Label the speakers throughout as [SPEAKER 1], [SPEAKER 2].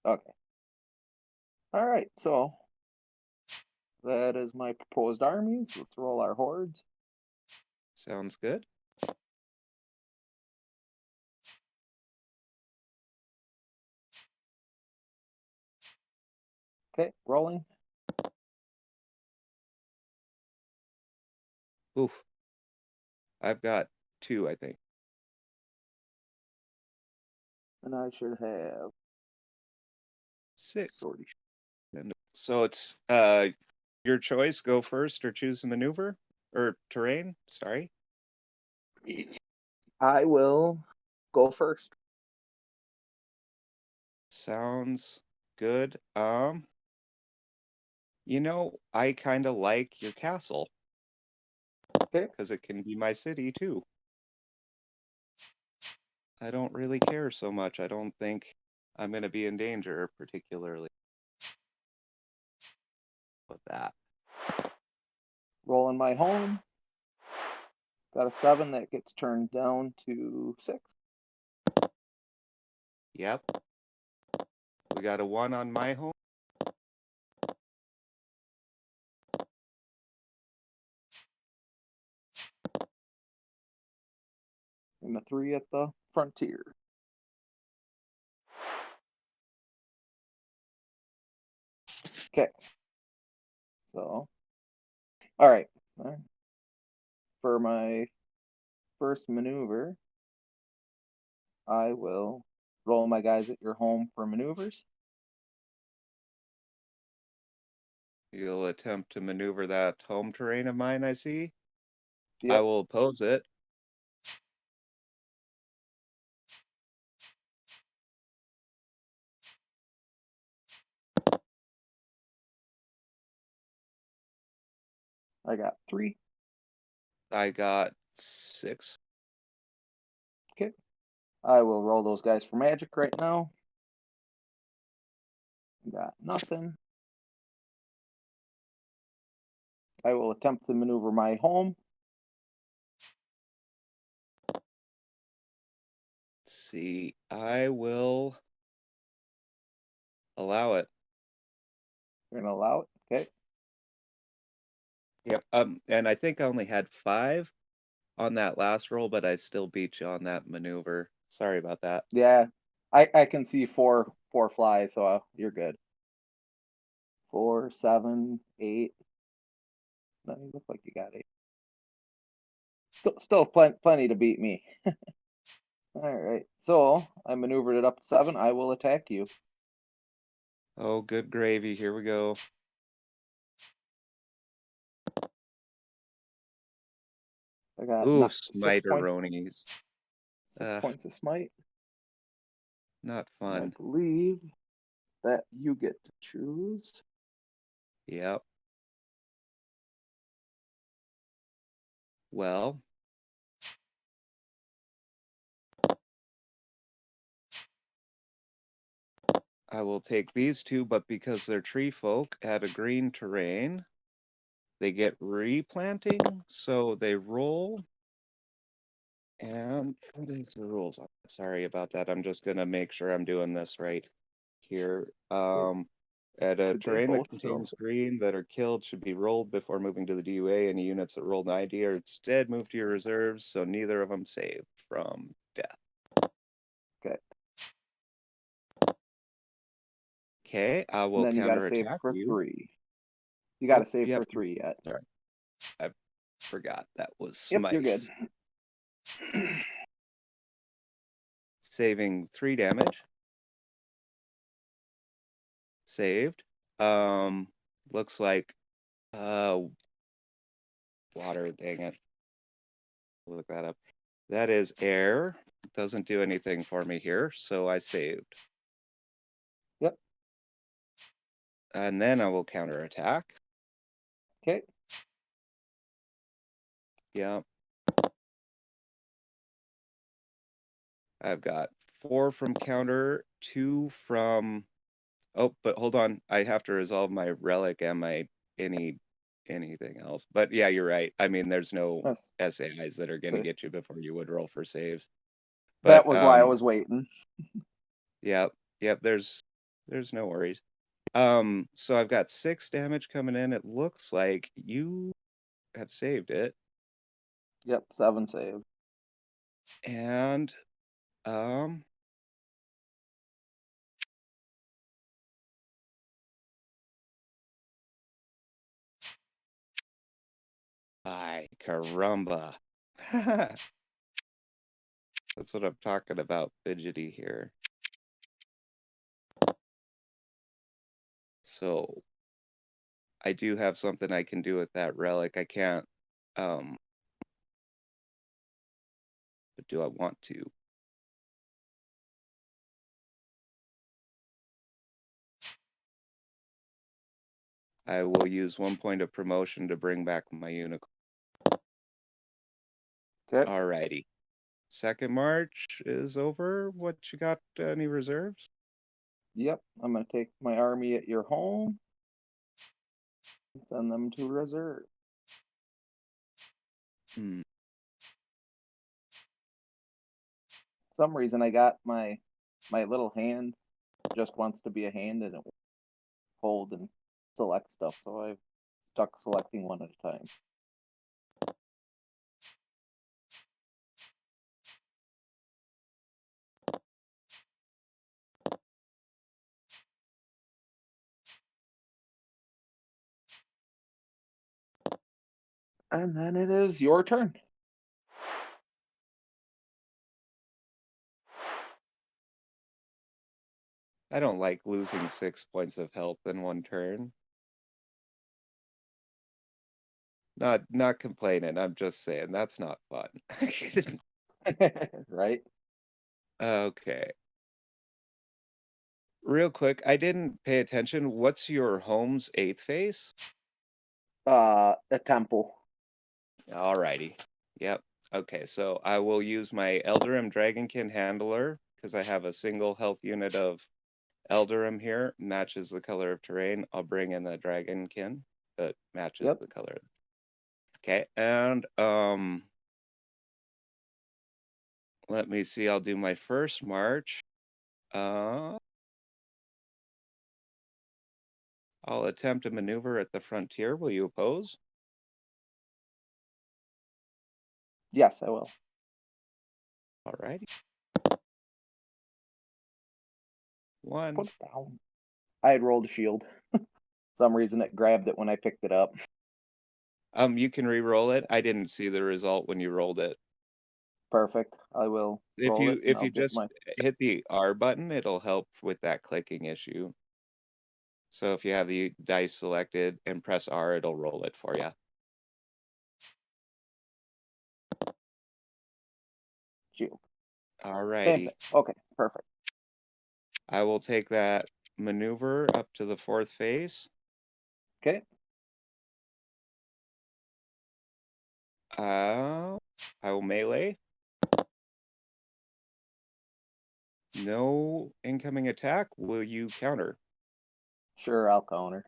[SPEAKER 1] Okay. All right, so that is my proposed armies. Let's roll our hordes.
[SPEAKER 2] Sounds good.
[SPEAKER 1] Okay, rolling.
[SPEAKER 2] Oof. I've got 2, I think.
[SPEAKER 1] And I should have
[SPEAKER 2] 6.
[SPEAKER 1] sortie.
[SPEAKER 2] So it's your choice. Go first or choose a maneuver or terrain. Sorry.
[SPEAKER 1] I will go first.
[SPEAKER 2] Sounds good. I kind of like your castle.
[SPEAKER 1] Okay.
[SPEAKER 2] Because it can be my city too. I don't really care so much. I don't think I'm going to be in danger particularly with that.
[SPEAKER 1] Rolling my home. Got a 7 that gets turned down to 6.
[SPEAKER 2] Yep. We got a 1 on my home.
[SPEAKER 1] And a 3 at the frontier. Okay. So, all right. For my first maneuver, I will roll my guys at your home for maneuvers.
[SPEAKER 2] You'll attempt to maneuver that home terrain of mine, I see.
[SPEAKER 1] Yep.
[SPEAKER 2] I will oppose it.
[SPEAKER 1] I got 3.
[SPEAKER 2] I got 6.
[SPEAKER 1] Okay. I will roll those guys for magic right now. Got nothing. I will attempt to maneuver my home.
[SPEAKER 2] Let's see. I will allow it.
[SPEAKER 1] You're gonna allow it. Okay.
[SPEAKER 2] Yep. And I think I only had 5 on that last roll, but I still beat you on that maneuver. Sorry about that.
[SPEAKER 1] Yeah. I can see four flies, so you're good. 4, 7, 8. No, you look like you got 8. Still plenty to beat me. All right. So I maneuvered it up to 7. I will attack you.
[SPEAKER 2] Oh, good gravy. Here we go.
[SPEAKER 1] I got
[SPEAKER 2] Ooh,
[SPEAKER 1] 6 points.
[SPEAKER 2] smiteronies.
[SPEAKER 1] 6 points of smite.
[SPEAKER 2] Not
[SPEAKER 1] And I
[SPEAKER 2] fun.
[SPEAKER 1] believe that you get to choose.
[SPEAKER 2] Yep. Well, I will take these 2, but because they're tree folk at a green terrain, they get replanting, so they roll. And what is the rules? Sorry about that. I'm just gonna make sure I'm doing this right here. At a
[SPEAKER 1] So they
[SPEAKER 2] terrain that
[SPEAKER 1] both throw.
[SPEAKER 2] contains green that are killed should be rolled before moving to the DUA. Any units that rolled 90 are instead moved to your reserves, so neither of them save from death.
[SPEAKER 1] Okay.
[SPEAKER 2] Okay, I will
[SPEAKER 1] And then you got to save
[SPEAKER 2] counterattack
[SPEAKER 1] for
[SPEAKER 2] you.
[SPEAKER 1] 3. You got to
[SPEAKER 2] Oh,
[SPEAKER 1] save
[SPEAKER 2] yep.
[SPEAKER 1] for 3 yet.
[SPEAKER 2] Sorry. I forgot that was
[SPEAKER 1] Yep, you're good.
[SPEAKER 2] smice. Saving 3 damage. Saved. Looks like water, dang it. Look that up. That is air. Doesn't do anything for me here, so I saved.
[SPEAKER 1] Yep.
[SPEAKER 2] And then I will counterattack.
[SPEAKER 1] Okay.
[SPEAKER 2] Yeah. I've got 4 from counter, 2 from... Oh, but hold on. I have to resolve my relic and my anything else. But yeah, you're right. I mean, there's no
[SPEAKER 1] That's,
[SPEAKER 2] SAIs that are going to
[SPEAKER 1] so
[SPEAKER 2] get you before you would roll for saves.
[SPEAKER 1] that
[SPEAKER 2] But
[SPEAKER 1] was why I was waiting.
[SPEAKER 2] yeah, yep, there's there's no worries. So I've got 6 damage coming in. It looks like you have saved it.
[SPEAKER 1] Yep, 7 saved.
[SPEAKER 2] And ay, caramba. That's what I'm talking about, fidgety here. So I do have something I can do with that relic. I can't, but do I want to? I will use 1 point of promotion to bring back my unicorn.
[SPEAKER 1] Okay.
[SPEAKER 2] Alrighty. Second march is over. What you got? Any reserves?
[SPEAKER 1] Yep, I'm gonna take my army at your home and send them to reserve.
[SPEAKER 2] Hmm.
[SPEAKER 1] Some reason I got my little hand just wants to be a hand and it won't hold and select stuff, so I've stuck selecting one at a time. And then it is your turn.
[SPEAKER 2] I don't like losing 6 points of health in one turn. Not complaining. I'm just saying that's not fun.
[SPEAKER 1] Right?
[SPEAKER 2] Okay. Real quick, I didn't pay attention. What's your home's 8th face?
[SPEAKER 1] A temple.
[SPEAKER 2] Alrighty. Yep. Okay, so I will use my Eldarim Dragonkin Handler because I have a single health unit of Eldarim here, matches the color of terrain. I'll bring in the Dragonkin that matches
[SPEAKER 1] Yep.
[SPEAKER 2] the color. Okay, and let me see. I'll do my first march. I'll attempt a maneuver at the frontier. Will you oppose?
[SPEAKER 1] Yes, I will.
[SPEAKER 2] Alrighty. 1.
[SPEAKER 1] Put it down. I had rolled a shield. Some reason it grabbed it when I picked it up.
[SPEAKER 2] You can re-roll it. I didn't see the result when you rolled it.
[SPEAKER 1] Perfect. I will
[SPEAKER 2] If
[SPEAKER 1] roll it
[SPEAKER 2] you
[SPEAKER 1] and
[SPEAKER 2] if
[SPEAKER 1] I'll
[SPEAKER 2] you
[SPEAKER 1] get
[SPEAKER 2] just
[SPEAKER 1] my
[SPEAKER 2] hit the R button, it'll help with that clicking issue. So if you have the dice selected and press R, it'll roll it for you.
[SPEAKER 1] shield. Same
[SPEAKER 2] Alrighty.
[SPEAKER 1] thing. Okay, perfect.
[SPEAKER 2] I will take that maneuver up to the 4th phase.
[SPEAKER 1] Okay.
[SPEAKER 2] I will melee. No incoming attack. Will you counter?
[SPEAKER 1] Sure, I'll counter.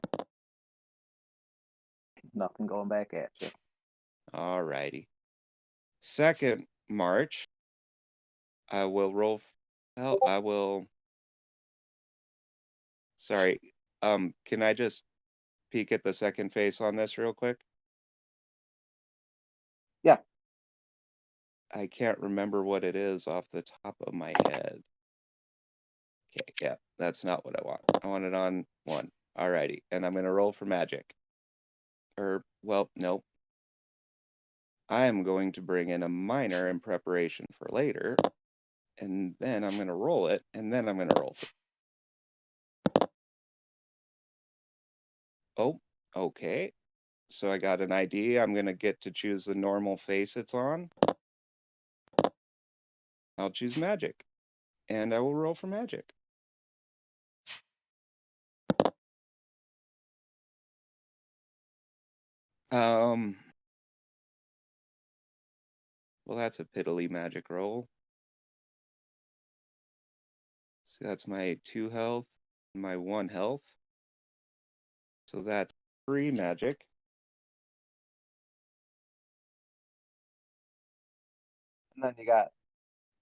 [SPEAKER 1] Nothing going back at you.
[SPEAKER 2] Alrighty. Second march. I will roll. Well, I will. Sorry. Can I just peek at the second face on this real quick?
[SPEAKER 1] Yeah.
[SPEAKER 2] I can't remember what it is off the top of my head. Okay, yeah, that's not what I want. I want it on 1. Alrighty, and I'm gonna roll for magic. Well, nope. I am going to bring in a minor in preparation for later, and then I'm gonna roll it, and then I'm gonna roll for. Oh, okay. So I got an ID. I'm gonna get to choose the normal face it's on. I'll choose magic, and I will roll for magic. Well, that's a piddly magic roll. So that's my 2 health, my 1 health. So that's 3 magic.
[SPEAKER 1] And then you got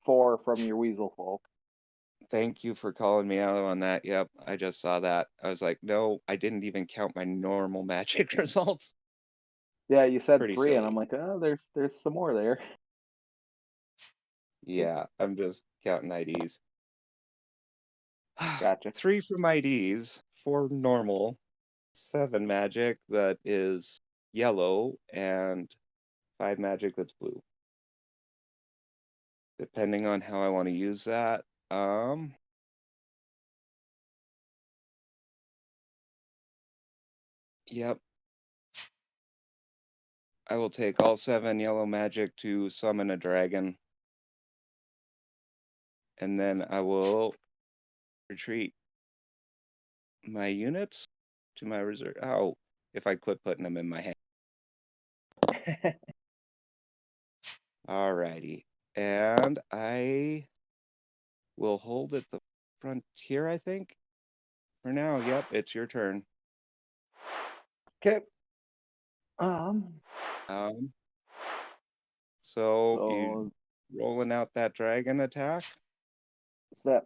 [SPEAKER 1] 4 from your weasel folk.
[SPEAKER 2] Thank you for calling me out on that. Yep, I just saw that. I was like, no, I didn't even count my normal magic results.
[SPEAKER 1] Yeah, you said
[SPEAKER 2] Pretty
[SPEAKER 1] 3, and I'm
[SPEAKER 2] silly.
[SPEAKER 1] like, oh, there's some more there.
[SPEAKER 2] Yeah, I'm just counting IDs.
[SPEAKER 1] Gotcha.
[SPEAKER 2] 3 from IDs, 4 normal, 7 magic that is yellow, and 5 magic that's blue. Depending on how I want to use that. Yep. I will take all 7 yellow magic to summon a dragon. And then I will retreat my units to my reserve. Oh, if I quit putting them in my hand. Alrighty. And I will hold at the frontier, I think. For now, yep, it's your turn.
[SPEAKER 1] Okay.
[SPEAKER 2] Um, so you
[SPEAKER 1] So
[SPEAKER 2] rolling out that dragon attack?
[SPEAKER 1] is that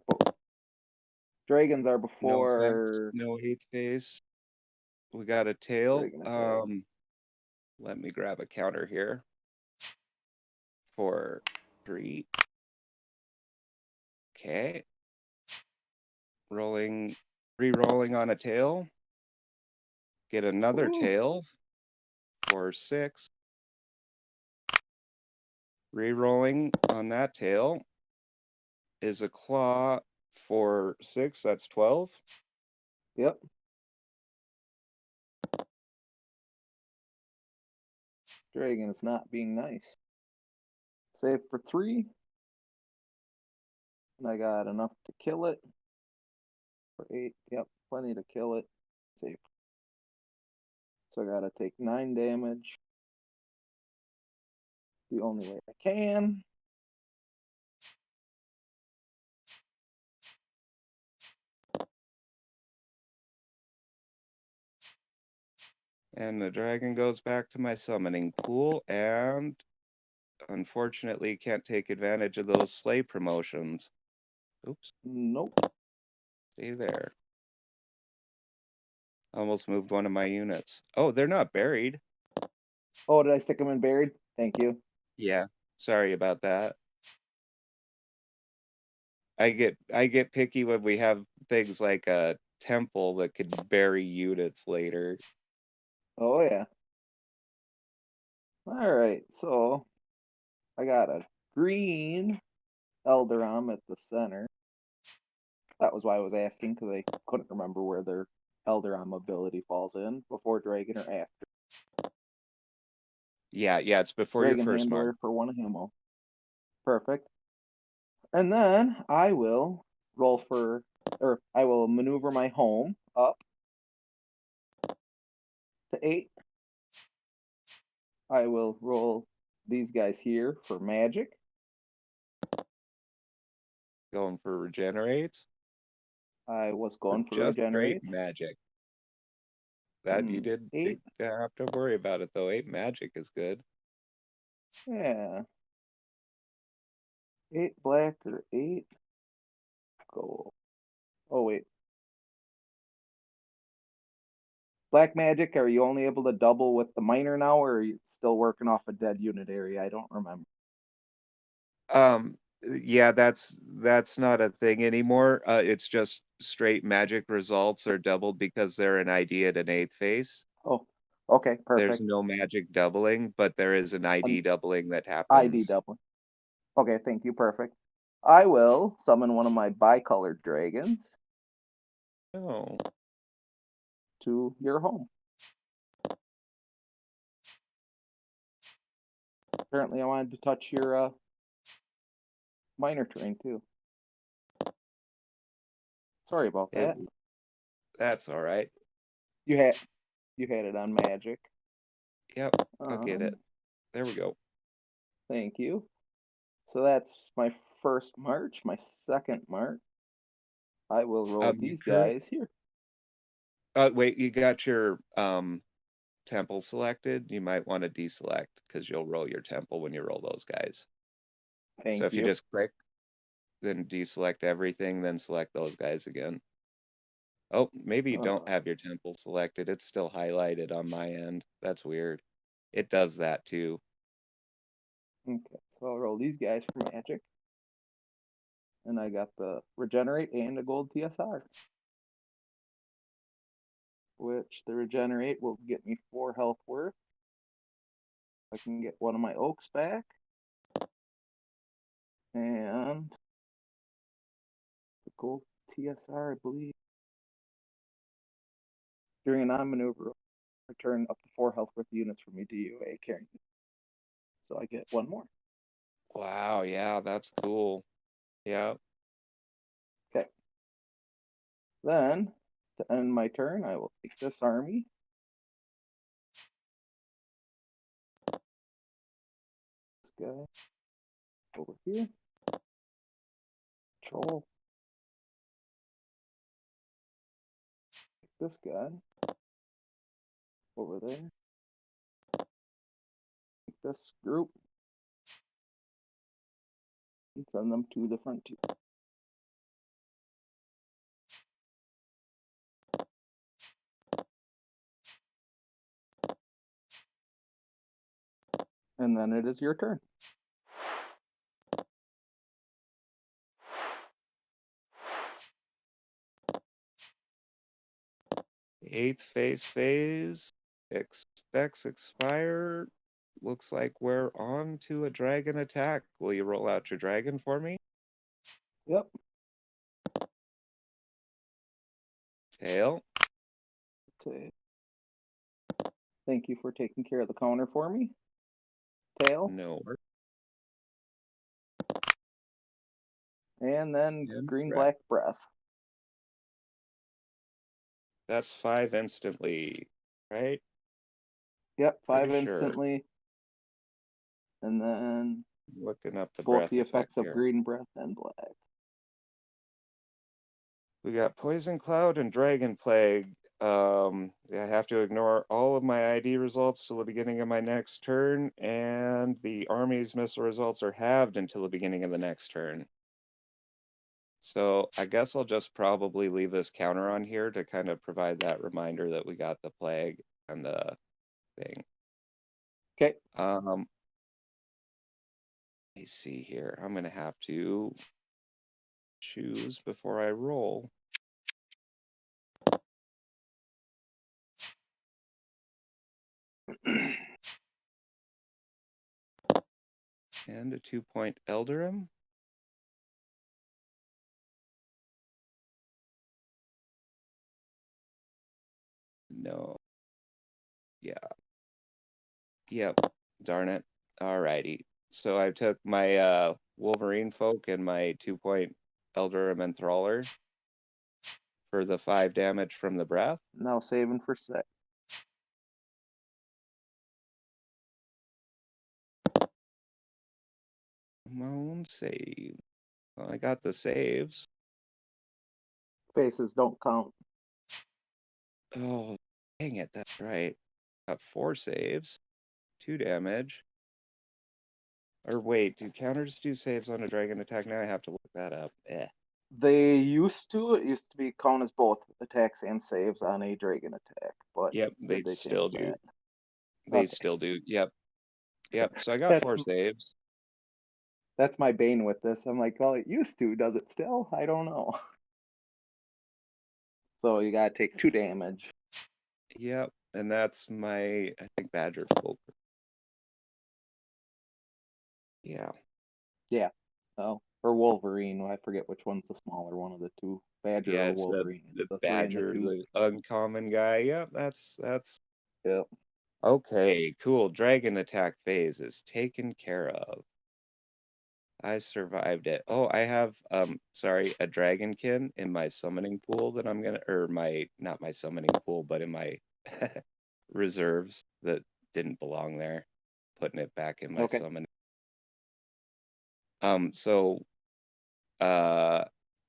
[SPEAKER 1] dragons are
[SPEAKER 2] No fence,
[SPEAKER 1] before
[SPEAKER 2] no eighth phase. We got a tail.
[SPEAKER 1] dragon attack.
[SPEAKER 2] Let me grab a counter here for 3. Okay. Re-rolling on a tail. Get another
[SPEAKER 1] Ooh,
[SPEAKER 2] tail for 6. Re-rolling on that tail is a claw for 6. That's 12.
[SPEAKER 1] yep. Dragon is not being nice. Save for 3. And I got enough to kill it. For 8. Yep, plenty to kill it. Save. So I gotta take 9 damage. The only way I can.
[SPEAKER 2] And the dragon goes back to my summoning pool and unfortunately can't take advantage of those slay promotions. Oops,
[SPEAKER 1] Nope.
[SPEAKER 2] stay there. Almost moved one of my units. Oh, they're not buried.
[SPEAKER 1] Oh, did I stick them in buried? Thank you.
[SPEAKER 2] Yeah, sorry about that. I get picky when we have things like a temple that could bury units later.
[SPEAKER 1] Oh, yeah. All right, so I got a green Elderom at the center. That was why I was asking, because I couldn't remember where their Elderom ability falls in, before Dragon or after.
[SPEAKER 2] Yeah, it's before your
[SPEAKER 1] Dragon
[SPEAKER 2] first mark.
[SPEAKER 1] Handler for 1 ammo. Perfect. And then I will roll for, or I will maneuver my home up to 8. I will roll these guys here for magic.
[SPEAKER 2] Going for regenerates.
[SPEAKER 1] I was
[SPEAKER 2] Or
[SPEAKER 1] going for
[SPEAKER 2] just straight
[SPEAKER 1] regenerates.
[SPEAKER 2] magic. That you didn't
[SPEAKER 1] 8.
[SPEAKER 2] have to worry about it though. 8 magic is good.
[SPEAKER 1] Yeah. 8 black or 8 gold. Oh, wait. Black magic, are you only able to double with the miner now, or are you still working off a dead unit area? I don't remember.
[SPEAKER 2] Yeah, that's not a thing anymore. It's just straight magic results are doubled because they're an ID at an 8th phase.
[SPEAKER 1] Oh, okay,
[SPEAKER 2] There's
[SPEAKER 1] perfect.
[SPEAKER 2] no magic doubling, but there is an
[SPEAKER 1] An
[SPEAKER 2] ID doubling that
[SPEAKER 1] ID
[SPEAKER 2] happens.
[SPEAKER 1] doubling. Okay, thank you, perfect. I will summon one of my bicolored dragons
[SPEAKER 2] Oh,
[SPEAKER 1] to your home. Apparently, I wanted to touch your miner terrain too. Sorry about that.
[SPEAKER 2] that's all right.
[SPEAKER 1] You had it on magic.
[SPEAKER 2] Yep, I'll get it.
[SPEAKER 1] Um,
[SPEAKER 2] There we go.
[SPEAKER 1] Thank you. So that's my first march. My second march, I will roll
[SPEAKER 2] You
[SPEAKER 1] these
[SPEAKER 2] current.
[SPEAKER 1] guys here.
[SPEAKER 2] Wait, you got your temple selected. You might want to deselect because you'll roll your temple when you roll those guys. So
[SPEAKER 1] Thank
[SPEAKER 2] if you
[SPEAKER 1] you.
[SPEAKER 2] just click then deselect everything, then select those guys again. Oh, maybe you don't have your temple selected. It's still highlighted on my end. That's weird. It does that too.
[SPEAKER 1] Okay, so I'll roll these guys for magic. And I got the regenerate and a gold TSR. Which the regenerate will get me 4 health worth. I can get one of my oaks back. And the gold TSR, I believe. During a non-maneuver, return up to 4 health worth units from me to you, a carrying. So I get one more.
[SPEAKER 2] Wow, yeah, that's cool. Yeah.
[SPEAKER 1] Okay. Then, to end my turn, I will take this army. This guy over here. Troll. This guy over there. Take this group and send them to the frontier. And then it is your turn.
[SPEAKER 2] Eighth phase expects expire. Looks like we're on to a dragon attack. Will you roll out your dragon for me?
[SPEAKER 1] Yep.
[SPEAKER 2] Tail.
[SPEAKER 1] Thank you for taking care of the counter for me. Tail.
[SPEAKER 2] No.
[SPEAKER 1] And then
[SPEAKER 2] And
[SPEAKER 1] green-black breath.
[SPEAKER 2] That's 5 instantly, right?
[SPEAKER 1] Yep, 5
[SPEAKER 2] Pretty sure.
[SPEAKER 1] instantly. And then
[SPEAKER 2] Looking up the
[SPEAKER 1] both
[SPEAKER 2] breath
[SPEAKER 1] the
[SPEAKER 2] effect
[SPEAKER 1] effects of
[SPEAKER 2] here.
[SPEAKER 1] green breath and black.
[SPEAKER 2] We got Poison Cloud and Dragon Plague. I have to ignore all of my ID results till the beginning of my next turn, and the army's missile results are halved until the beginning of the next turn. So I guess I'll just probably leave this counter on here to kind of provide that reminder that we got the plague and the thing.
[SPEAKER 1] Okay.
[SPEAKER 2] Let me see here. I'm gonna have to choose before I roll. And a 2-point Eldarim. No. Yeah. Yep. Darn it. Alrighty. So I took my Wolverine folk and my 2-point Eldarim Enthraller for the 5 damage from the breath.
[SPEAKER 1] Now saving for 6.
[SPEAKER 2] Come on, save. Well, I got the saves.
[SPEAKER 1] Faces don't count.
[SPEAKER 2] Oh, dang it. That's right. Got 4 saves. 2 damage. Or wait, do counters do saves on a dragon attack? Now I have to look that up.
[SPEAKER 1] They used to. It used to be count as both attacks and saves on a dragon attack. But
[SPEAKER 2] Yep, they
[SPEAKER 1] did they
[SPEAKER 2] still
[SPEAKER 1] change
[SPEAKER 2] do.
[SPEAKER 1] that?
[SPEAKER 2] They
[SPEAKER 1] Okay.
[SPEAKER 2] still do. Yep. Yep. So I got
[SPEAKER 1] That's
[SPEAKER 2] 4 saves.
[SPEAKER 1] that's my bane with this. I'm like, well, it used to. Does it still? I don't know. So you gotta take 2 damage.
[SPEAKER 2] Yep. And that's my, I think, Badger folk. Yeah.
[SPEAKER 1] Yeah. Oh, or Wolverine. I forget which one's the smaller one of the two. Badger
[SPEAKER 2] Yeah,
[SPEAKER 1] or
[SPEAKER 2] it's
[SPEAKER 1] Wolverine.
[SPEAKER 2] the
[SPEAKER 1] The 3 and the
[SPEAKER 2] Badger,
[SPEAKER 1] 2.
[SPEAKER 2] the uncommon guy. Yep, that's
[SPEAKER 1] Yep.
[SPEAKER 2] okay, cool. Dragon attack phase is taken care of. I survived it. Oh, I have sorry, a dragonkin in my summoning pool that I'm gonna, or my, not my summoning pool, but in my reserves that didn't belong there. Putting it back in my
[SPEAKER 1] Okay.
[SPEAKER 2] summoning. So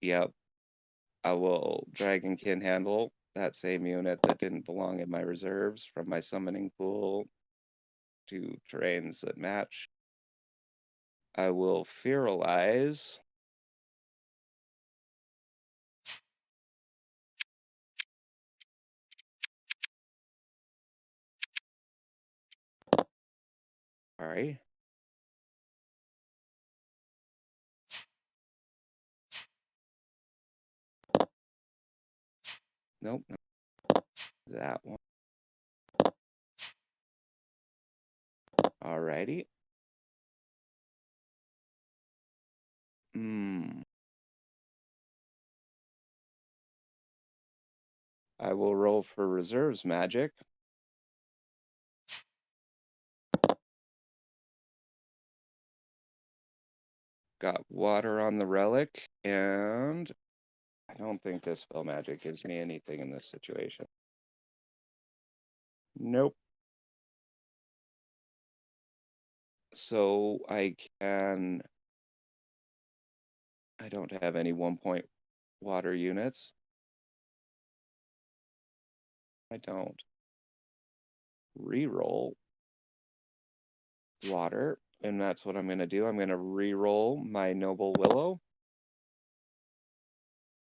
[SPEAKER 2] yep, I will dragonkin handle that same unit that didn't belong in my reserves from my summoning pool to terrains that match. I will Fearalize Sorry. Nope. That one. Alrighty. I will roll for reserves magic. Got water on the relic, and I don't think Dispel Magic gives me anything in this situation. Nope. So I don't have any 1-point water units. I don't. Reroll water, and that's what I'm going to do. I'm going to reroll my Noble Willow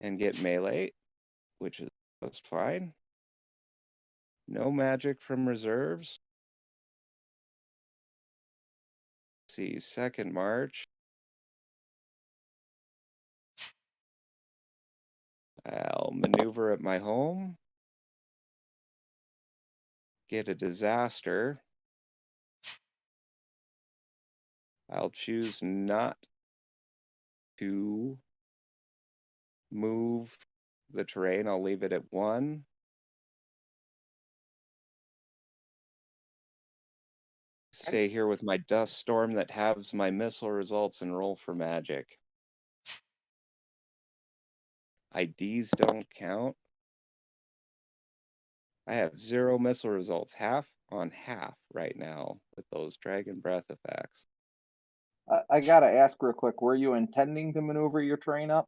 [SPEAKER 2] and get melee, which is just fine. No magic from reserves. Let's see, second march. I'll maneuver at my home. Get a disaster. I'll choose not to move the terrain. I'll leave it at 1. Stay here with my dust storm that halves my missile results and roll for magic. IDs don't count. I have 0 missile results, half on half right now with those dragon breath effects.
[SPEAKER 1] I gotta ask real quick, were you intending to maneuver your terrain up?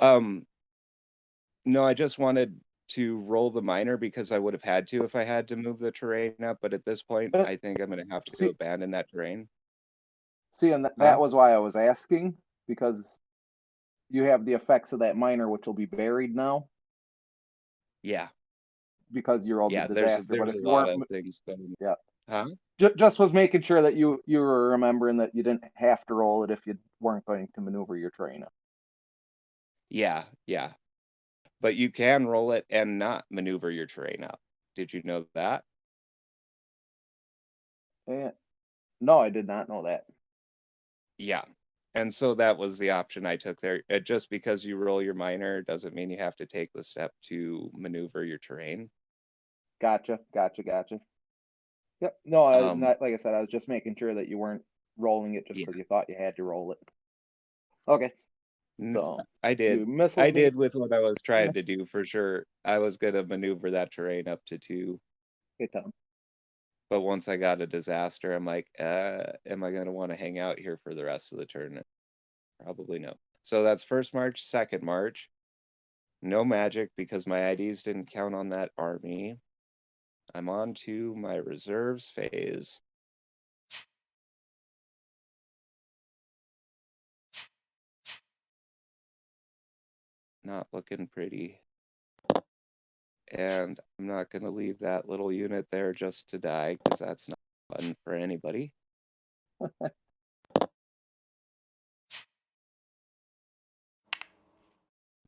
[SPEAKER 2] No, I just wanted to roll the miner because I would have had to if I had to move the terrain up, but at this point, I think I'm going to have to abandon that terrain.
[SPEAKER 1] See, and that was why I was asking, because you have the effects of that miner, which will be buried now.
[SPEAKER 2] Yeah.
[SPEAKER 1] Because you rolled the disaster.
[SPEAKER 2] There's
[SPEAKER 1] But if
[SPEAKER 2] a
[SPEAKER 1] you
[SPEAKER 2] lot
[SPEAKER 1] weren't,
[SPEAKER 2] of things going.
[SPEAKER 1] Yeah.
[SPEAKER 2] Huh?
[SPEAKER 1] Just was making sure that you were remembering that you didn't have to roll it if you weren't going to maneuver your terrain up.
[SPEAKER 2] Yeah, yeah. But you can roll it and not maneuver your terrain up. Did you know that?
[SPEAKER 1] No, I did not know that.
[SPEAKER 2] Yeah. And so that was the option I took there. Just because you roll your miner doesn't mean you have to take the step to maneuver your terrain.
[SPEAKER 1] Gotcha. Yep. No, like I said, I was just making sure that you weren't rolling it just because you thought you had to roll it. Okay. So
[SPEAKER 2] I did. With what I was trying to do for sure. I was gonna maneuver that terrain up to 2.
[SPEAKER 1] Hey, Tom.
[SPEAKER 2] But once I got a disaster, I'm like, am I gonna want to hang out here for the rest of the turn? Probably no. So that's first march, second march. No magic because my IDs didn't count on that army. I'm on to my reserves phase. Not looking pretty. And I'm not going to leave that little unit there just to die because that's not fun for anybody.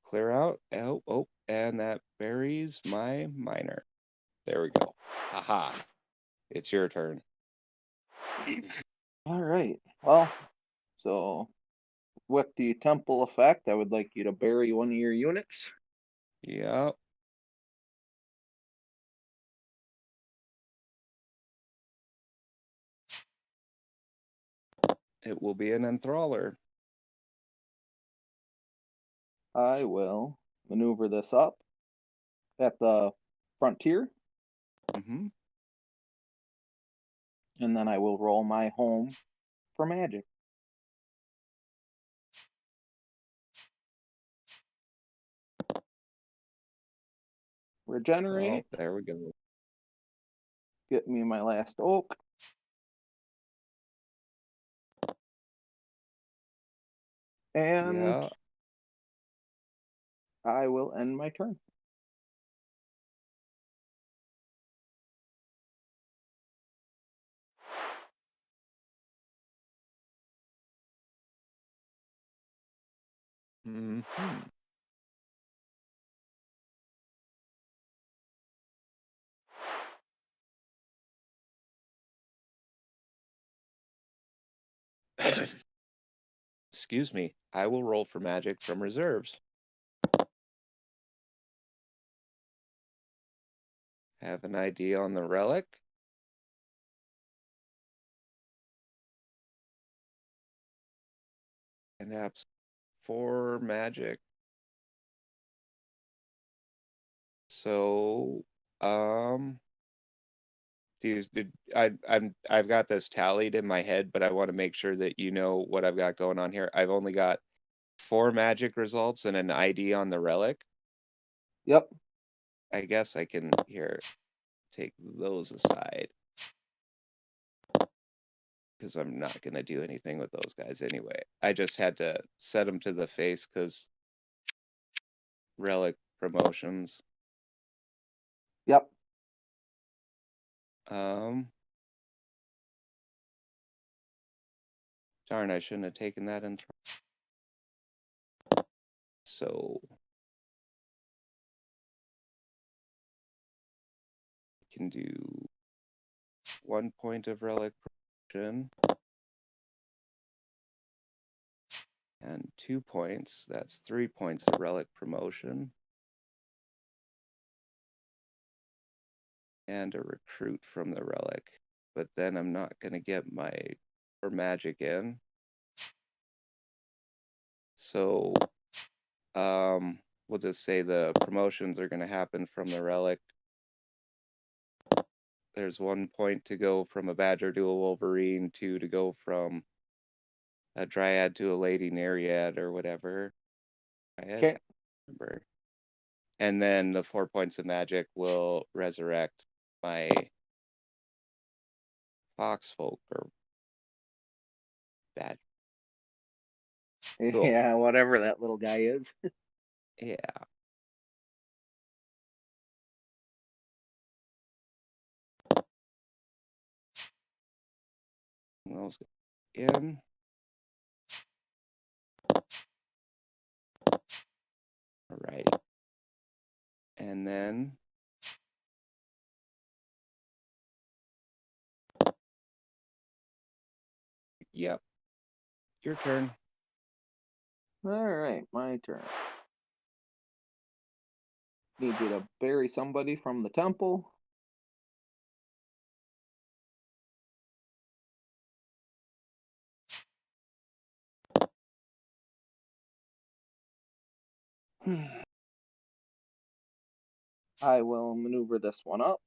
[SPEAKER 2] Clear out. Oh, and that buries my miner. There we go. Haha. It's your turn.
[SPEAKER 1] All right. Well, so with the temple effect, I would like you to bury one of your units.
[SPEAKER 2] Yep. It will be an enthraller.
[SPEAKER 1] I will maneuver this up at the frontier.
[SPEAKER 2] Mm-hmm.
[SPEAKER 1] And then I will roll my home for magic. Regenerate.
[SPEAKER 2] Oh, there we go.
[SPEAKER 1] Get me my last oak. And
[SPEAKER 2] yeah.
[SPEAKER 1] I will end my turn.
[SPEAKER 2] Mhm. Excuse me. I will roll for magic from reserves. Have an idea on the relic? And apps 4 magic. So, I've got this tallied in my head, but I want to make sure that you know what I've got going on here. I've only got 4 magic results and an ID on the relic.
[SPEAKER 1] Yep.
[SPEAKER 2] I guess I can here take those aside because I'm not gonna do anything with those guys anyway. I just had to set them to the face because relic promotions.
[SPEAKER 1] Yep.
[SPEAKER 2] Darn, I shouldn't have taken that in. So can do 1 point of relic promotion and 2 points. That's 3 points of relic promotion. And a recruit from the relic. But then I'm not gonna get my magic in. So we'll just say the promotions are gonna happen from the relic. There's 1 point to go from a badger to a wolverine, 2 to go from a dryad to a lady nereid or whatever.
[SPEAKER 1] Okay.
[SPEAKER 2] Remember. And then the 4 points of magic will resurrect my foxfolk or bad. Cool.
[SPEAKER 1] Yeah, whatever that little guy is.
[SPEAKER 2] Yeah. Those in. All right. And then yep. Your turn.
[SPEAKER 1] All right, my turn. Need you to bury somebody from the temple. I will maneuver this one up.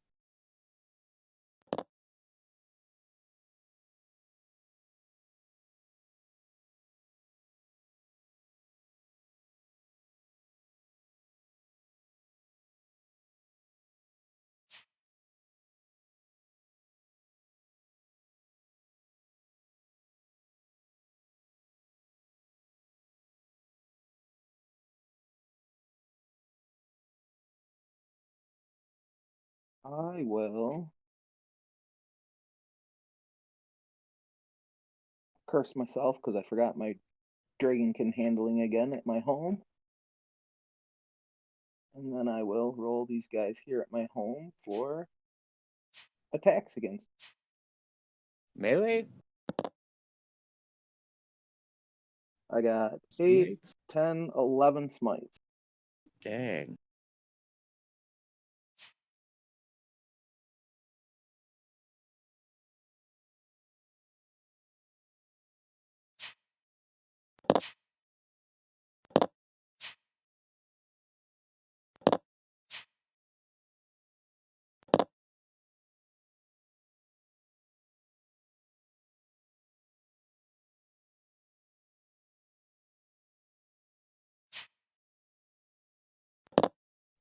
[SPEAKER 1] I will curse myself because I forgot my Dragonkin handling again at my home. And then I will roll these guys here at my home for attacks against.
[SPEAKER 2] Melee?
[SPEAKER 1] I got 8,
[SPEAKER 2] Smites?
[SPEAKER 1] 10, 11 smites.
[SPEAKER 2] Dang.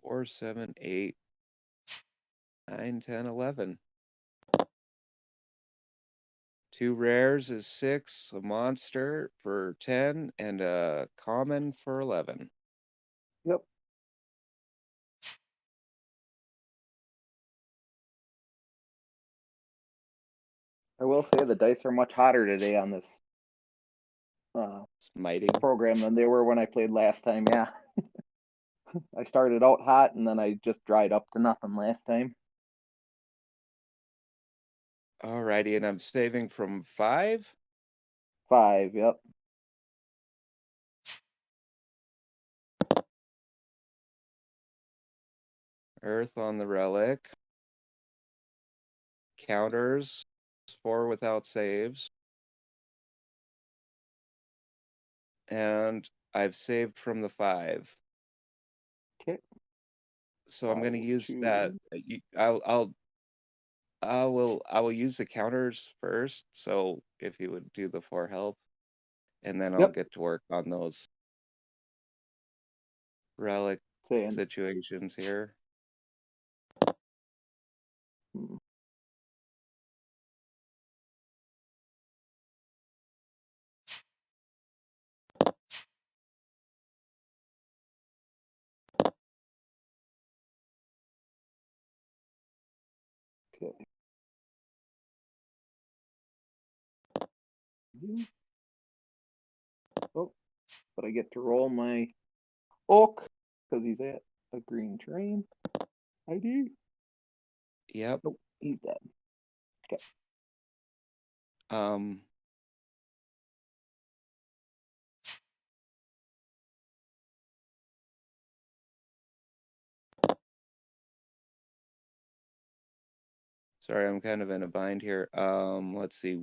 [SPEAKER 2] Four, 7, 8, 9, 10, 11. 2 rares is 6, a monster for 10, and a common for 11.
[SPEAKER 1] Yep. I will say the dice are much hotter today on this
[SPEAKER 2] Smiting.
[SPEAKER 1] program than they were when I played last time. Yeah. I started out hot and then I just dried up to nothing last time.
[SPEAKER 2] Alrighty, and I'm saving from 5.
[SPEAKER 1] 5, yep.
[SPEAKER 2] Earth on the relic. Counters. 4 without saves. And I've saved from the 5.
[SPEAKER 1] Okay.
[SPEAKER 2] So I'm going to use
[SPEAKER 1] choose.
[SPEAKER 2] that. I will use the counters first. So if you would do the 4 health, and then I'll
[SPEAKER 1] Yep.
[SPEAKER 2] get to work on those relic
[SPEAKER 1] Saying.
[SPEAKER 2] situations here.
[SPEAKER 1] Okay. Oh, but I get to roll my oak because he's at a green train. I do.
[SPEAKER 2] Yep.
[SPEAKER 1] Nope, he's dead. Okay.
[SPEAKER 2] Sorry, I'm kind of in a bind here. Let's see.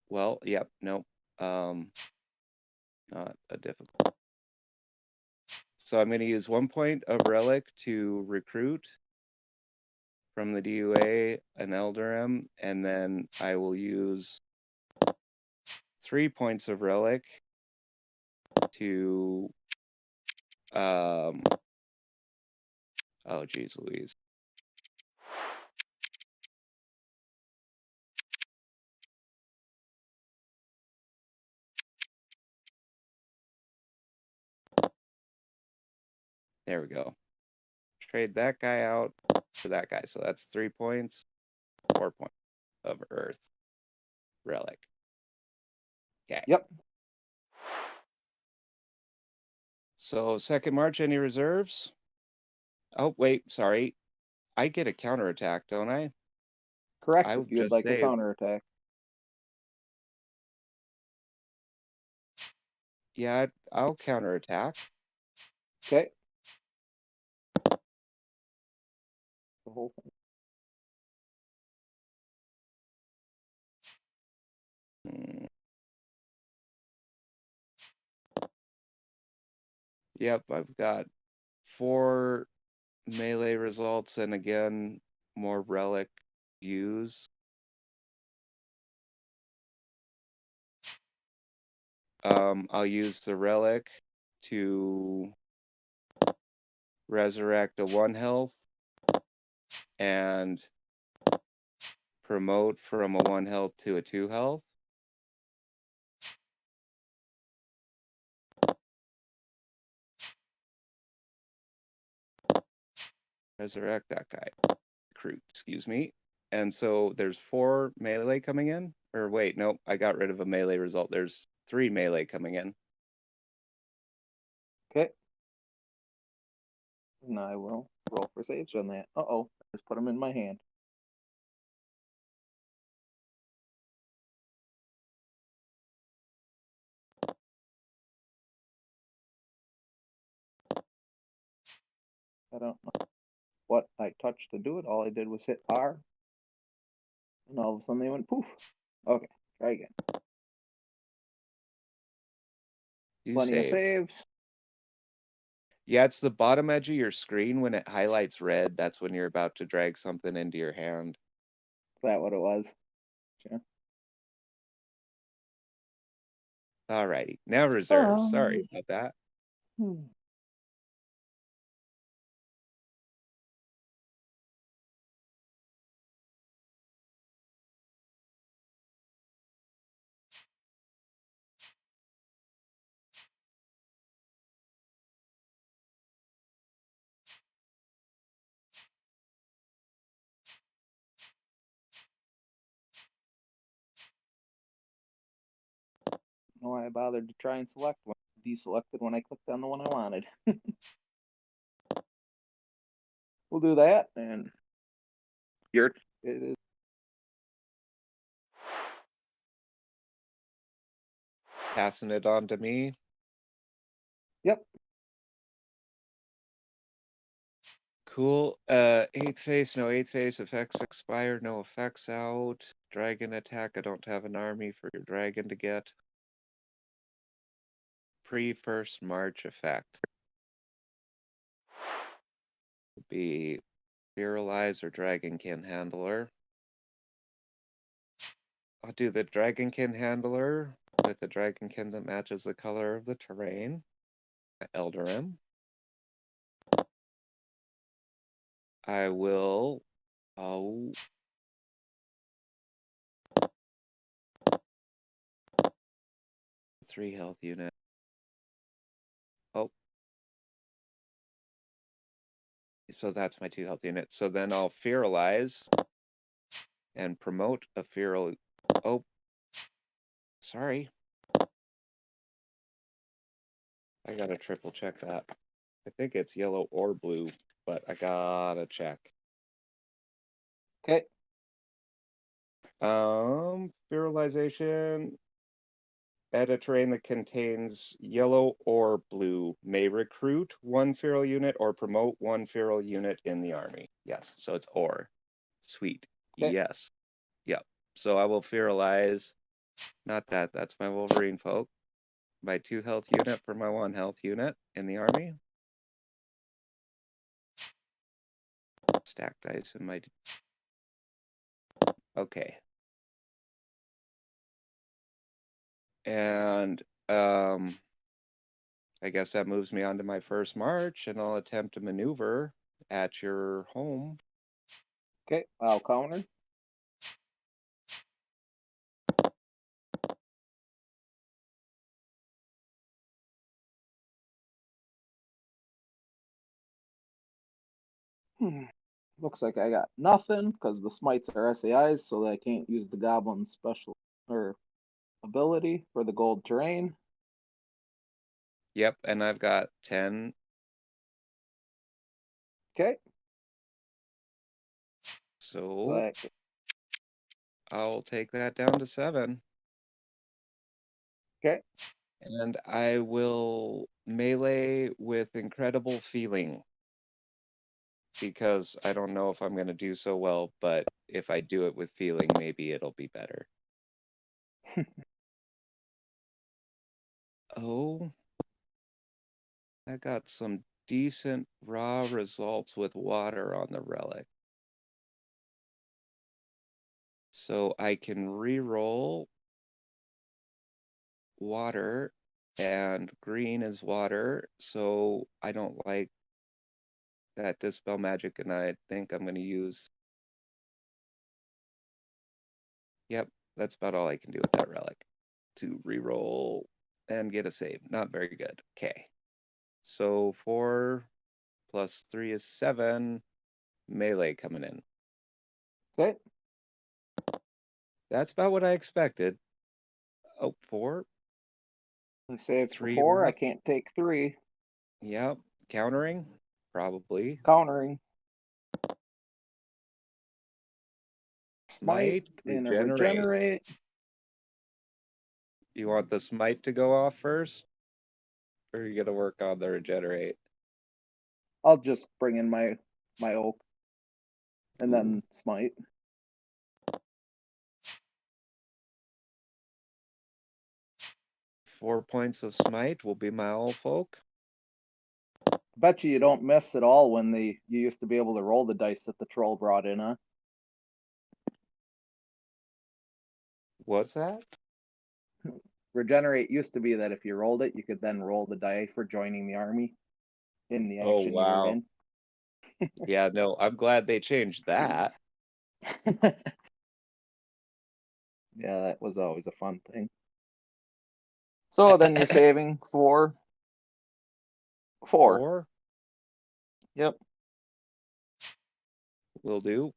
[SPEAKER 2] Well, yep, nope. Not a difficult. So I'm going to use 1 point of relic to recruit from the DUA an Eldarim, and then I will use 3 points of relic to oh geez Louise. There we go. Trade that guy out for that guy. So that's 3 points, 4 points of Earth relic. Okay.
[SPEAKER 1] Yep.
[SPEAKER 2] So second march, any reserves? Oh, wait, sorry. I get a counterattack, don't I?
[SPEAKER 1] Correct.
[SPEAKER 2] I
[SPEAKER 1] If you would
[SPEAKER 2] just
[SPEAKER 1] like a
[SPEAKER 2] saved.
[SPEAKER 1] counterattack.
[SPEAKER 2] Yeah, I'll counterattack.
[SPEAKER 1] Okay. The whole thing.
[SPEAKER 2] Yep, I've got 4 melee results and again, more relic use. I'll use the relic to resurrect a 1 health and promote from a 1 health to a 2 health. Resurrect that guy. Recruit, excuse me. And so there's 4 melee coming in. Or wait, nope, I got rid of a melee result. There's 3 melee coming in.
[SPEAKER 1] Okay. And I will roll for saves on that. Uh-oh. Just put them in my hand. I don't know what I touched to do it. All I did was hit R. And all of a sudden they went poof. Okay. Try again.
[SPEAKER 2] You
[SPEAKER 1] Plenty of
[SPEAKER 2] saved.
[SPEAKER 1] saves.
[SPEAKER 2] Yeah, it's the bottom edge of your screen when it highlights red. That's when you're about to drag something into your hand.
[SPEAKER 1] Is that what it was? Yeah.
[SPEAKER 2] Alrighty, now reserves. Sorry about that.
[SPEAKER 1] Hmm. know why I bothered to try and select one. Deselected when I clicked on the one I wanted. We'll do that, and it is.
[SPEAKER 2] Passing it on to me.
[SPEAKER 1] Yep.
[SPEAKER 2] Cool. 8th phase, no 8th phase. Effects expired, no effects out. Dragon attack. I don't have an army for your dragon to get. Pre-1st March effect. Would be Viralize or Dragonkin Handler. I'll do the Dragonkin Handler with the Dragonkin that matches the color of the terrain. Eldarim. I will. Oh. Three health unit. Oh. So that's my 2 health unit. So then I'll Fearalize and promote a Fearal. Oh. Sorry. I gotta triple check that. I think it's yellow or blue, but I gotta check.
[SPEAKER 1] Okay.
[SPEAKER 2] Feralization at a terrain that contains yellow or blue may recruit 1 feral unit or promote 1 feral unit in the army. Yes, so it's or. Sweet.
[SPEAKER 1] Okay.
[SPEAKER 2] Yes. Yep. So I will feralize. Not that. That's my Wolverine folk. My 2 health unit for my 1 health unit in the army. Stack dice in my. Okay. And I guess that moves me on to my 1st march, and I'll attempt to maneuver at your home.
[SPEAKER 1] Okay, I'll counter. Looks like I got nothing because the smites are SAIs, so I can't use the goblin's special or ability for the gold terrain.
[SPEAKER 2] Yep, and I've got 10.
[SPEAKER 1] Okay.
[SPEAKER 2] So I'll take that down to 7.
[SPEAKER 1] Okay.
[SPEAKER 2] And I will melee with incredible feeling. Because I don't know if I'm going to do so well, but if I do it with feeling, maybe it'll be better. Oh, I got some decent raw results with water on the relic. So I can re-roll water, and green is water, so I don't like that Dispel Magic, and I think I'm going to use. Yep, that's about all I can do with that relic. To re-roll and get a save. Not very good. Okay. So 4 plus 3 is 7. Melee coming in.
[SPEAKER 1] Okay.
[SPEAKER 2] That's about what I expected. Oh, 4.
[SPEAKER 1] I saved for
[SPEAKER 2] 3
[SPEAKER 1] 4. I
[SPEAKER 2] left.
[SPEAKER 1] can't take 3.
[SPEAKER 2] Yep. Countering? Probably.
[SPEAKER 1] Countering. Smite
[SPEAKER 2] Smite,
[SPEAKER 1] and a
[SPEAKER 2] regenerate.
[SPEAKER 1] regenerate.
[SPEAKER 2] You want the smite to go off first? Or are you gonna work on the regenerate?
[SPEAKER 1] I'll just bring in my oak and
[SPEAKER 2] Ooh.
[SPEAKER 1] then smite.
[SPEAKER 2] 4 points of smite will be my all folk.
[SPEAKER 1] Bet you don't miss at all when you used to be able to roll the dice that the troll brought in, huh?
[SPEAKER 2] What's that?
[SPEAKER 1] Regenerate used to be that if you rolled it, you could then roll the die for joining the army in the
[SPEAKER 2] Oh,
[SPEAKER 1] action you were
[SPEAKER 2] wow.
[SPEAKER 1] in.
[SPEAKER 2] Yeah, no, I'm glad they changed that.
[SPEAKER 1] Yeah, that was always a fun thing. So then you're saving 4. 4.
[SPEAKER 2] 4
[SPEAKER 1] Yep.
[SPEAKER 2] will do.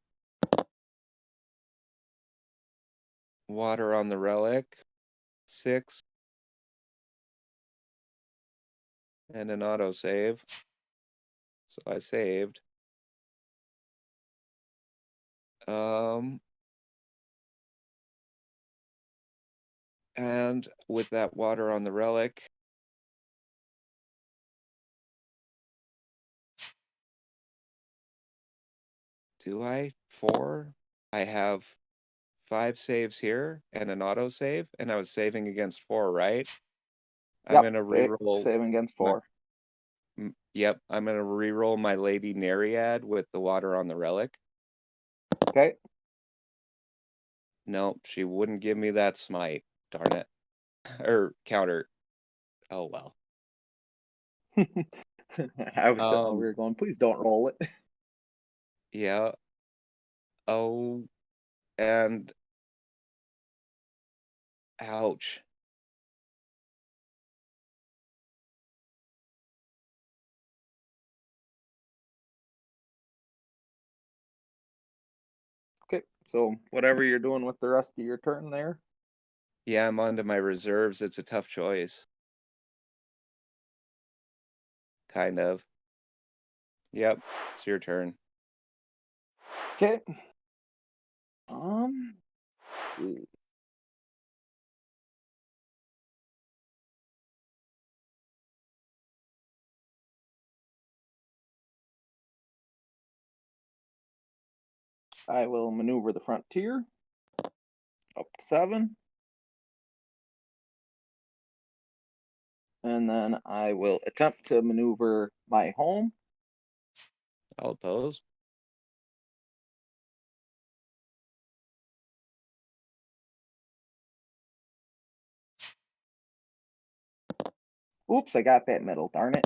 [SPEAKER 2] Water on the relic. 6. and an autosave. So I saved. And with that water on the relic, do I? 4? I have 5 saves here and an autosave, and I was saving against 4, right? I'm
[SPEAKER 1] Yep.
[SPEAKER 2] gonna reroll
[SPEAKER 1] Saving against
[SPEAKER 2] my
[SPEAKER 1] 4.
[SPEAKER 2] Yep, I'm gonna reroll my Lady Nereid with the water on the relic.
[SPEAKER 1] Okay.
[SPEAKER 2] Nope, she wouldn't give me that smite. Darn it. Or counter. Oh well.
[SPEAKER 1] I was sitting over here going, please don't roll it.
[SPEAKER 2] Yeah. Oh, and ouch.
[SPEAKER 1] Okay, so whatever you're doing with the rest of your turn there.
[SPEAKER 2] Yeah, I'm onto my reserves. It's a tough choice. Kind of. Yep, it's your turn.
[SPEAKER 1] Okay. Let's see. I will maneuver the frontier up to 7. And then I will attempt to maneuver my home.
[SPEAKER 2] I'll oppose.
[SPEAKER 1] Oops, I got that middle, darn it.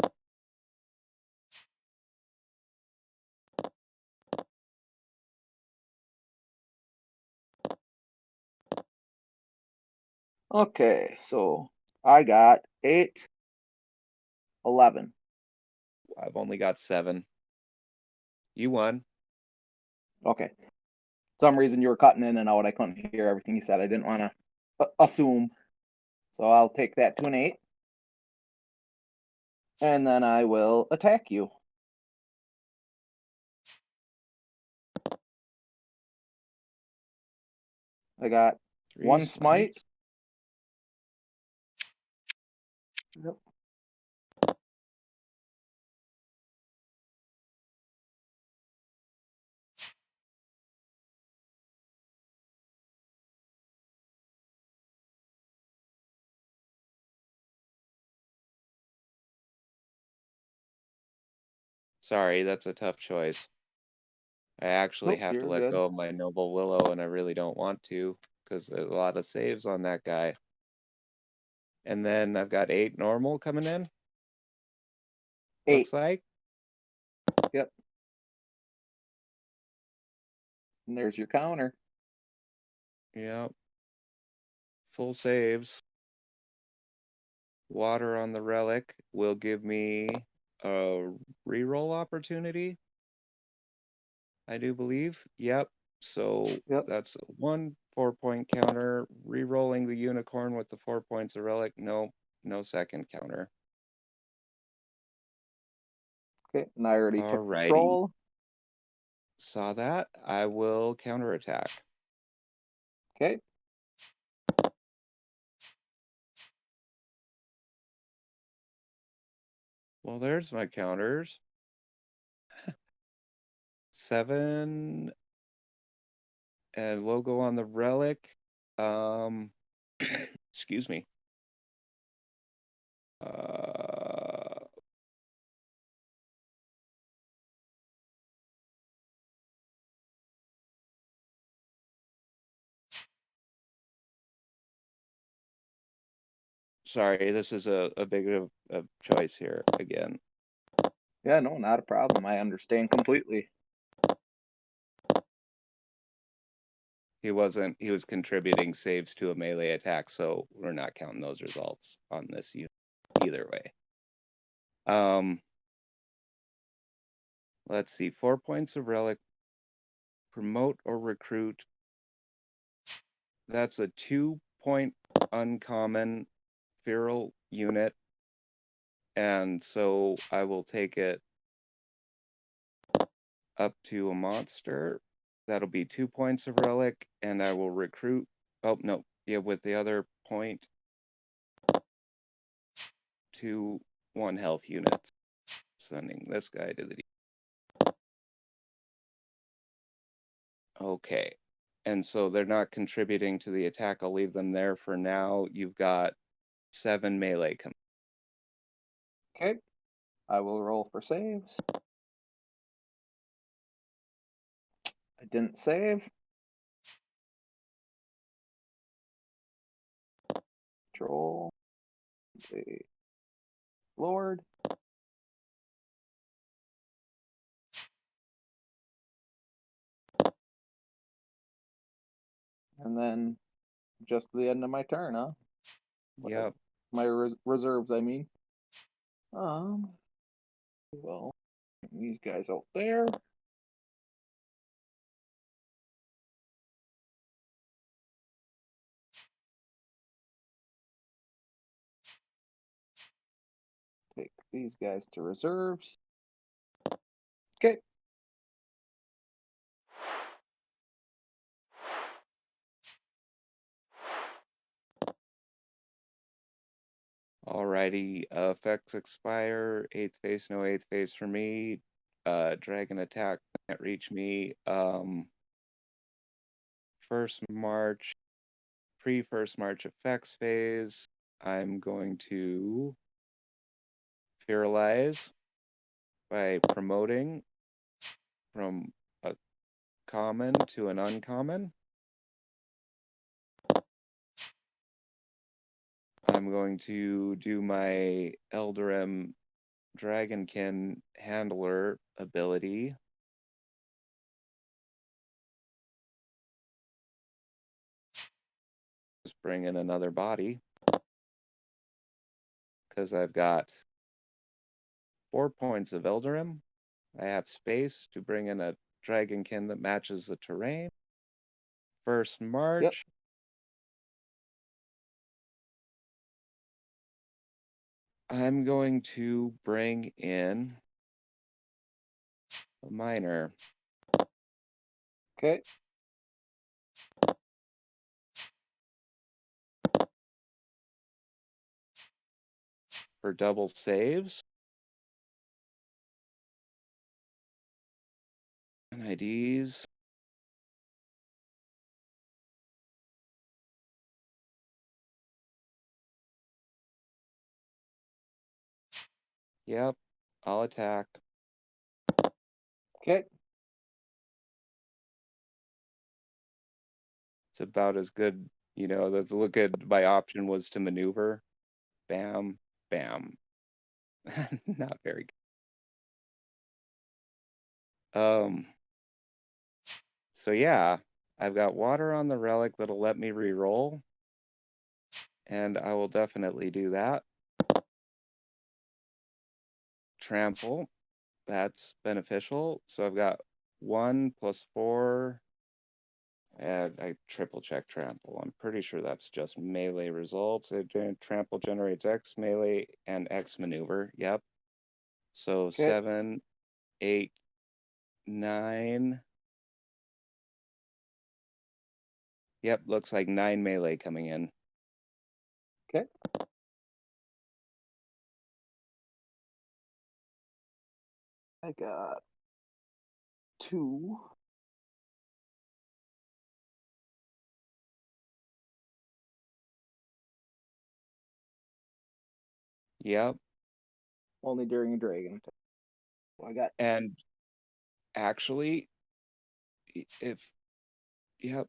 [SPEAKER 1] Okay, so I got 8, 11.
[SPEAKER 2] I've only got 7. You won.
[SPEAKER 1] Okay. Some reason you were cutting in and out. I couldn't hear everything you said. I didn't want to assume. So I'll take that to an 8. And then I will attack you. I got
[SPEAKER 2] 3
[SPEAKER 1] 1 smite.
[SPEAKER 2] smites.
[SPEAKER 1] Yep.
[SPEAKER 2] Sorry, that's a tough choice. I actually
[SPEAKER 1] Nope,
[SPEAKER 2] have to
[SPEAKER 1] you're
[SPEAKER 2] let
[SPEAKER 1] good.
[SPEAKER 2] go of my Noble Willow, and I really don't want to, because there's a lot of saves on that guy. And then I've got 8 normal coming in.
[SPEAKER 1] 8.
[SPEAKER 2] Looks like.
[SPEAKER 1] Yep. And there's your counter.
[SPEAKER 2] Yep. Full saves. Water on the relic will give me a reroll opportunity, I do believe. Yep. So
[SPEAKER 1] Yep.
[SPEAKER 2] that's 1 4-point counter. Rerolling the unicorn with the 4 points of relic. No, no second counter.
[SPEAKER 1] Okay, and I already took the
[SPEAKER 2] Alrighty.
[SPEAKER 1] troll.
[SPEAKER 2] Saw that. I will counterattack.
[SPEAKER 1] Okay.
[SPEAKER 2] Well, there's my counters. 7 and logo on the relic. Excuse me. Sorry, this is a big of choice here again.
[SPEAKER 1] Yeah, no, not a problem. I understand completely.
[SPEAKER 2] He was contributing saves to a melee attack, so we're not counting those results on this either way. Let's see, 4 points of relic, promote or recruit. That's a 2-point uncommon feral unit. And so I will take it up to a monster. That'll be 2 points of relic, and I will recruit. Oh, no. Yeah, with the other point to 1 health unit. Sending this guy to the... Okay. And so they're not contributing to the attack. I'll leave them there for now. You've got 7 melee coming.
[SPEAKER 1] Okay. I will roll for saves. I didn't save. Control. The Lord. And then just the end of my turn, huh?
[SPEAKER 2] Yep.
[SPEAKER 1] My reserves, I mean. Well, these guys out there. Take these guys to reserves. Okay.
[SPEAKER 2] Alrighty, effects expire. 8th phase, no 8th phase for me. Dragon attack can't reach me. First March, pre-first March effects phase. I'm going to Fearalize by promoting from a common to an uncommon. I'm going to do my Eldarim Dragonkin Handler ability. Just bring in another body. Because I've got 4 points of Eldarim. I have space to bring in a Dragonkin that matches the terrain. First March.
[SPEAKER 1] Yep.
[SPEAKER 2] I'm going to bring in a miner.
[SPEAKER 1] Okay.
[SPEAKER 2] For double saves. And IDs. Yep, I'll attack.
[SPEAKER 1] Okay.
[SPEAKER 2] It's about as good, you know, that's look at my option was to maneuver. Bam, bam. Not very good. So yeah, I've got water on the relic that'll let me re-roll. And I will definitely do that. Trample, that's beneficial. So I've got 1 + 4. And I triple check trample. I'm pretty sure that's just melee results. Trample generates X melee and X maneuver. Yep. So
[SPEAKER 1] Okay.
[SPEAKER 2] 7, 8, 9. Yep, looks like 9 melee coming in.
[SPEAKER 1] Okay. I got 2.
[SPEAKER 2] Yep.
[SPEAKER 1] Only during a dragon attack. So I got.
[SPEAKER 2] And actually, yep.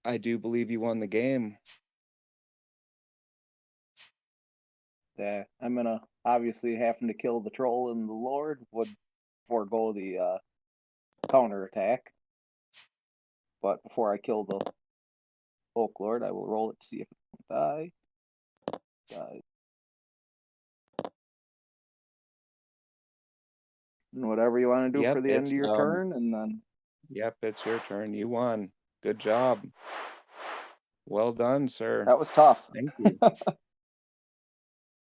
[SPEAKER 2] I do believe you won the game.
[SPEAKER 1] Yeah, I'm gonna obviously having to kill the troll and the lord would forego the counter attack. But before I kill the Oak Lord, I will roll it to see if it can die. Dies. And whatever you want to do
[SPEAKER 2] Yep,
[SPEAKER 1] for the end
[SPEAKER 2] it's
[SPEAKER 1] of your turn, and then.
[SPEAKER 2] Yep, it's your turn. You won. Good job. Well done, sir.
[SPEAKER 1] That was tough.
[SPEAKER 2] Thank you.